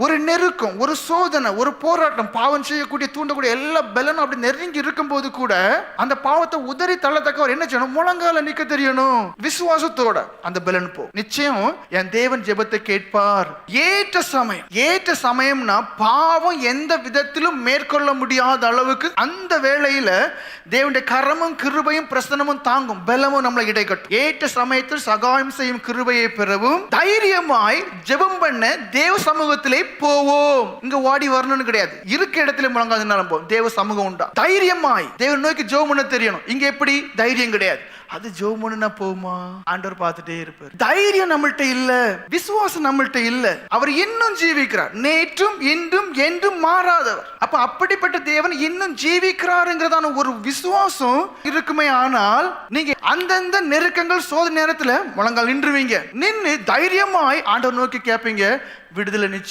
ஒரு நெருக்கம், ஒரு சோதனை, ஒரு போராட்டம், பாவம் செய்யக்கூடிய தூண்டக்கூடிய எல்லா பலனும் அப்படி நெருங்கி இருக்கும் போது கூட அந்த பாவத்தை உதறி தள்ளத்தக்கவர் என்ன செய்யணும்? முழங்கால நிக்க தெரியணும். விசுவாசத்தோட அந்த பலன் போ. நிச்சயம் என் தேவன் ஜெபத்தை கேட்பார். ஏற்ற சமயம்னா பாவம் எந்த விதத்திலும் மேற்கொள்ள முடியாத அளவுக்கு அந்த வேளையில தேவனுடைய கரமும் கிருபையும் பிரசனமும் தாங்கும் பலமும் நம்மளை இடைக்கட்டும். ஏற்ற சமயத்தில் சகாயம் செய்யும் கிருபையை பெறவும் தைரியமாய் ஜெபம் பண்ண தேவ சமூகத்திலே போவோம். இங்க ஓடி வரணும்னு கிடையாது. இருக்க இடத்துல முழங்காதுனாலும் போவோம். தேவ சமூகம் உண்டா? தைரியமாய் தேவன் நோக்கி ஜெபம் பண்ண தெரியணும். இங்க எப்படி தைரியம் கிடையாது. அது ஜெபம் பண்ணுனா போகுமா? ஆண்டவர் பார்த்துட்டே இருப்பார். தைரியம் நம்மள்ட்ட இல்ல, விசுவாசம் நம்மள்ட்ட இல்ல. அவர் இன்னும் ஜீவிக்கிறார். நேற்றும் இன்றும் என்றும் மாறாதவர். அப்ப அப்படிப்பட்ட தேவன் இன்னும் ஜீவிக்கிறாருங்கிறதான ஒரு விசுவாசம் இருக்குமே. ஆனால் நீங்க அந்தந்த நெருக்கங்கள் சோதனை நேரத்துல முழங்கால் நின்றுவீங்க. நின்று தைரியமாய் ஆண்டவர் நோக்கி கேட்பீங்க. விடுதலை நிச்சயம்.